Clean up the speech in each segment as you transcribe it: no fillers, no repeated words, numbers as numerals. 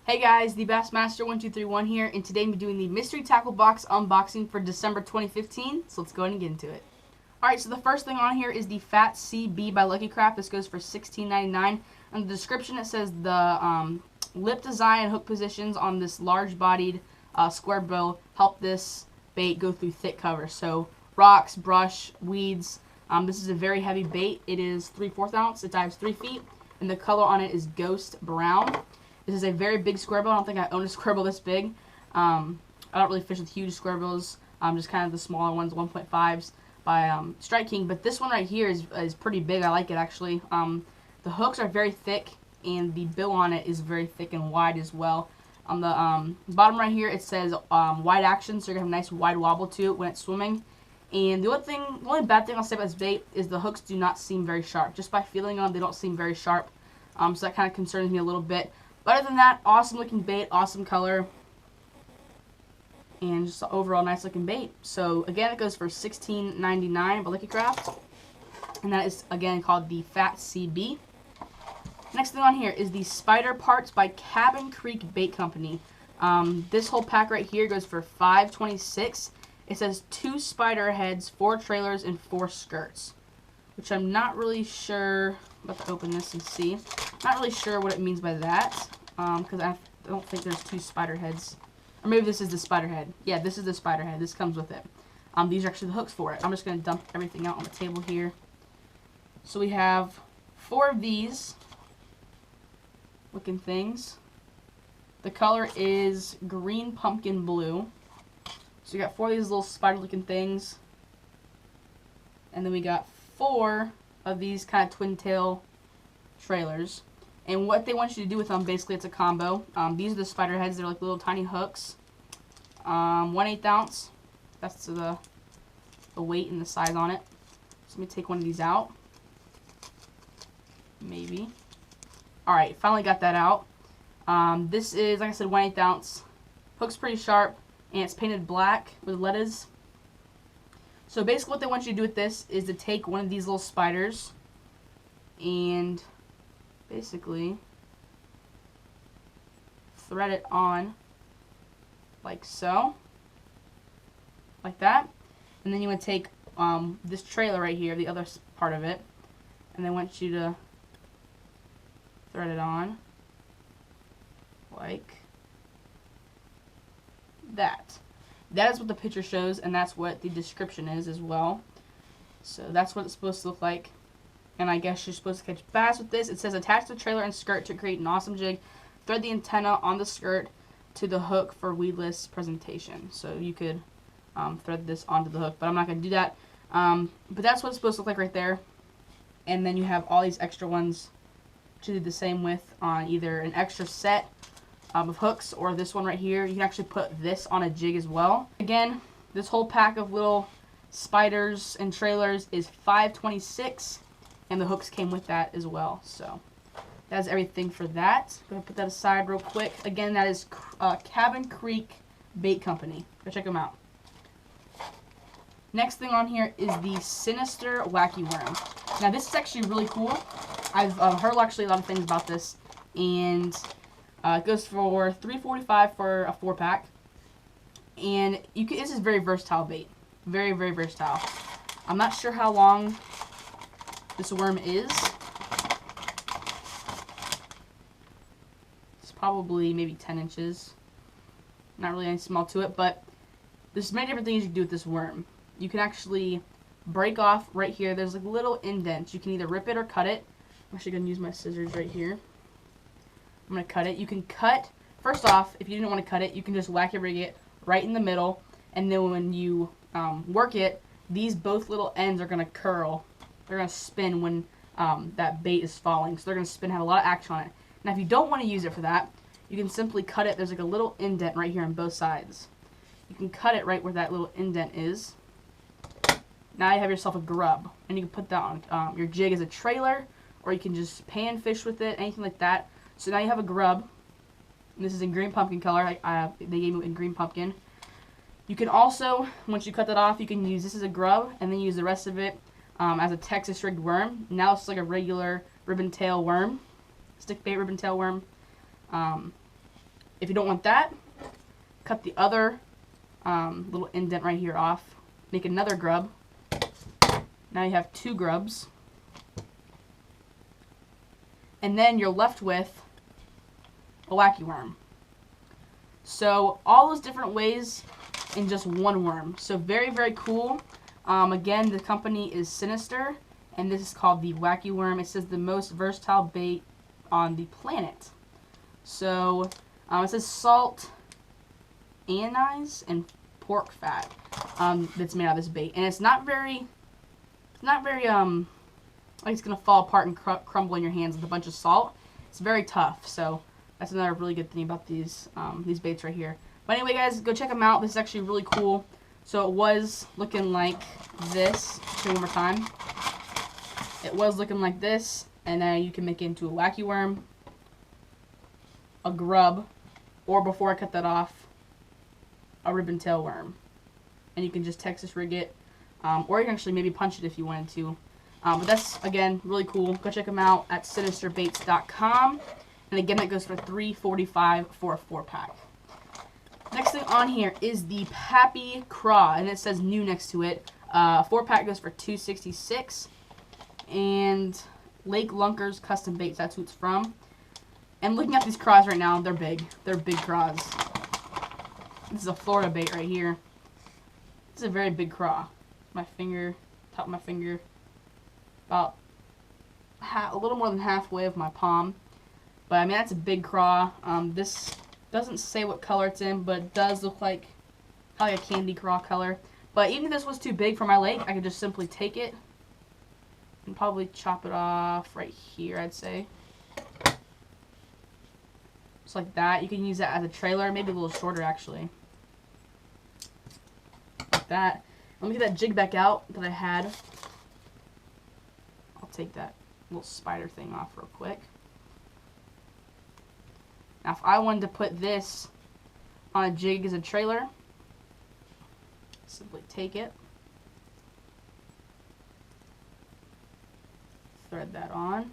Hey guys, the Bassmaster1231 here, and today I'm doing the mystery tackle box unboxing for December 2015. So let's go ahead and get into it. Alright, so the first thing on here is the Fat CB by Lucky Craft. This goes for $16.99. In the description it says the lip design and hook positions on this large-bodied square bill help this bait go through thick cover. So rocks, brush, weeds. This is a very heavy bait. It is 3/4 ounce. It dives 3 feet, and the color on it is Ghost Brown. This is a very big square bill. I don't think I own a square bill this big. I don't really fish with huge square bills. Just kind of the smaller ones, 1.5s by Strike King. But this one right here is pretty big. I like it actually. The hooks are very thick, and the bill on it is very thick and wide as well. On the bottom right here, it says wide action, so you're gonna have a nice wide wobble to it when it's swimming. And the only bad thing I'll say about this bait is the hooks do not seem very sharp. Just by feeling them, they don't seem very sharp. So that kind of concerns me a little bit. But other than that, awesome looking bait, awesome color, and just an overall nice looking bait. So again, it goes for $16.99 by Lucky Craft, and that is again called the Fat CB. Next thing on here is the Spider Parts by Cabin Creek Bait Company. This whole pack right here goes for $5.26. It says 2 spider heads, 4 trailers, and 4 skirts, which I'm not really sure. I'm about to open this and see. Not really sure what it means by that, because I don't think there's 2 spider heads. Or maybe this is the spider head. Yeah, this is the spider head. This comes with it. These are actually the hooks for it. I'm just going to dump everything out on the table here. So we have 4 of these looking things. The color is green pumpkin blue. So we got 4 of these little spider looking things. And then we got 4 of these kind of twin tail trailers. And what they want you to do with them, basically it's a combo. These are the spider heads. They're like little tiny hooks. 1/8 ounce. That's the weight and the size on it. So let me take one of these out. Maybe. Alright, finally got that out. This is, like I said, 1/8 ounce. Hook's pretty sharp, and it's painted black with letters. So basically what they want you to do with this is to take one of these little spiders and basically thread it on like so, like that. And then you want to take this trailer right here, the other part of it, and they want you to thread it on like that. That is what the picture shows, and that's what the description is as well. So that's what it's supposed to look like. And I guess you're supposed to catch bass with this. It says attach the trailer and skirt to create an awesome jig. Thread the antenna on the skirt to the hook for weedless presentation. So you could thread this onto the hook, but I'm not going to do that. But that's what it's supposed to look like right there. And then you have all these extra ones to do the same with on either an extra set of hooks or this one right here. You can actually put this on a jig as well. Again, this whole pack of little spiders and trailers is $5.26, and the hooks came with that as well. So that's everything for that. Go ahead and put that aside real quick. Again, that is Cabin Creek Bait Company. Go check them out. Next thing on here is the Sinister Wacky Worm. Now this is actually really cool. I've heard actually a lot of things about this, and it goes for $3.45 for a 4-pack, and this is very versatile bait, very very versatile. I'm not sure how long this worm is. It's probably maybe 10 inches. Not really any small to it, but there's many different things you can do with this worm. You can actually break off right here. There's like little indents. You can either rip it or cut it. I'm actually going to use my scissors right here. I'm going to cut it. You can cut, first off, if you didn't want to cut it, you can just whack it, rig it right in the middle, and then when you work it, these both little ends are going to curl. They're going to spin when that bait is falling. So they're going to spin, have a lot of action on it. Now if you don't want to use it for that, you can simply cut it. There's like a little indent right here on both sides. You can cut it right where that little indent is. Now you have yourself a grub, and you can put that on your jig as a trailer, or you can just pan fish with it, anything like that. So now you have a grub. And this is in green pumpkin color. They gave me in green pumpkin. You can also, once you cut that off, you can use this as a grub, and then use the rest of it as a Texas rigged worm. Now it's like a regular ribbon tail worm, stick bait ribbon tail worm. If you don't want that, cut the other little indent right here off. Make another grub. Now you have 2 grubs. And then you're left with a wacky worm. So all those different ways in just one worm. So very, very cool. Again, the company is Sinister, and this is called the wacky worm. It says the most versatile bait on the planet. So it says salt, anise, and pork fat that's made out of this bait, and it's not very like it's gonna fall apart and crumble in your hands with a bunch of salt. It's very tough, so that's another really good thing about these baits right here. But anyway, guys, go check them out. This is actually really cool. So it was looking like this. Show you one more time. It was looking like this, and now you can make it into a wacky worm, a grub, or before I cut that off, a ribbon tail worm. And you can just Texas rig it, or you can actually maybe punch it if you wanted to. But that's, again, really cool. Go check them out at sinisterbaits.com. And again, that goes for $3.45 for a 4-pack. Next thing on here is the Pappy Craw, and it says new next to it. 4-pack goes for $2.66. And Lake Lunkers Custom Baits, that's who it's from. And looking at these craws right now, they're big. They're big craws. This is a Florida bait right here. This is a very big craw. My finger, top of my finger, about a little more than halfway of my palm. But I mean, that's a big craw. This doesn't say what color it's in, but it does look like probably a candy craw color. But even if this was too big for my lake, I could just simply take it and probably chop it off right here, I'd say. Just like that. You can use that as a trailer, maybe a little shorter actually. Like that. Let me get that jig back out that I had. I'll take that little spider thing off real quick. Now if I wanted to put this on a jig as a trailer, simply take it, thread that on.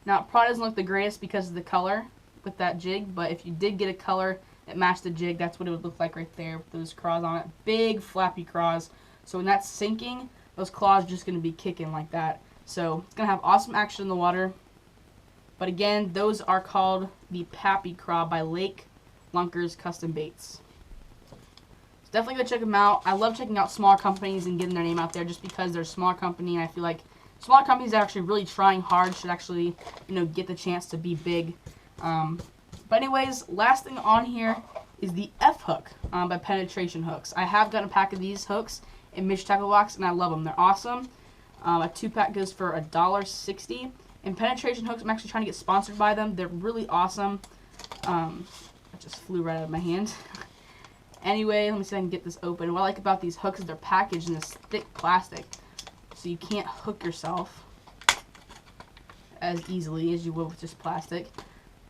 Now it probably doesn't look the greatest because of the color with that jig, but if you did get a color that matched the jig, that's what it would look like right there with those craws on it. Big flappy craws. So when that's sinking, those claws are just going to be kicking like that. So it's going to have awesome action in the water. But again, those are called the Pappy Craw by Lake Lunkers Custom Baits. So definitely go check them out. I love checking out smaller companies and getting their name out there just because they're a smaller company, and I feel like smaller companies that are actually really trying hard should actually, get the chance to be big. But anyways, last thing on here is the F hook by Penetration Hooks. I have gotten a pack of these hooks in Mystery Tackle Box, and I love them. They're awesome. A 2-pack goes for $1.60. And Penetration Hooks, I'm actually trying to get sponsored by them. They're really awesome. It just flew right out of my hand. Anyway, let me see if I can get this open. What I like about these hooks is they're packaged in this thick plastic, so you can't hook yourself as easily as you would with just plastic.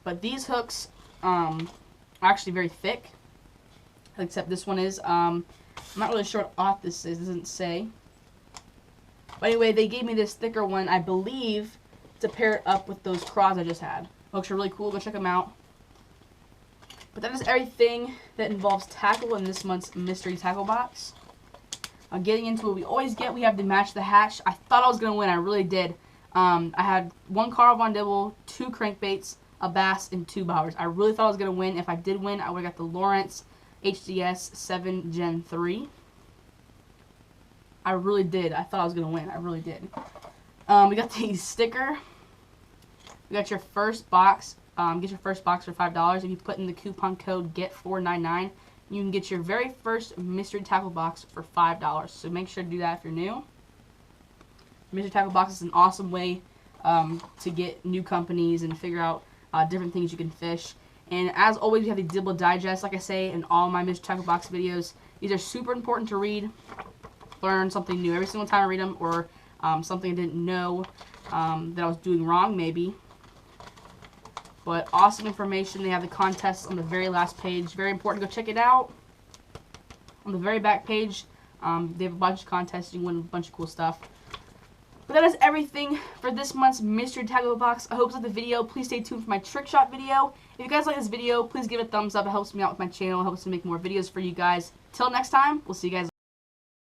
But these hooks are actually very thick, except this one is. I'm not really sure what aught this is. It doesn't say. But anyway, they gave me this thicker one, I believe, to pair it up with those craws I just had. Hooks are really cool. Go check them out. But that is everything that involves tackle in this month's Mystery Tackle Box. Getting into what we always get, we have the Match the Hatch. I thought I was going to win. I really did. I had 1 Carl Von Dibble, 2 crankbaits, a bass, and 2 bobbers. I really thought I was going to win. If I did win, I would have got the Lawrence HDS 7 Gen 3. I really did. I thought I was going to win. I really did. We got the sticker. We got your first box. Get your first box for $5. If you put in the coupon code GET499, you can get your very first Mystery Tackle Box for $5. So make sure to do that if you're new. Mystery Tackle Box is an awesome way to get new companies and figure out different things you can fish. And as always, we have the Dibble Digest, like I say in all my Mystery Tackle Box videos. These are super important to read, learn something new every single time I read them, or something I didn't know that I was doing wrong maybe. But awesome information. They have the contests on the very last page. Very important. Go check it out. On the very back page, they have a bunch of contests. You can win a bunch of cool stuff. But that is everything for this month's mystery tackle box. I hope you liked the video. Please stay tuned for my trick shot video. If you guys like this video, please give it a thumbs up. It helps me out with my channel. It helps me make more videos for you guys. Till next time, we'll see you guys later.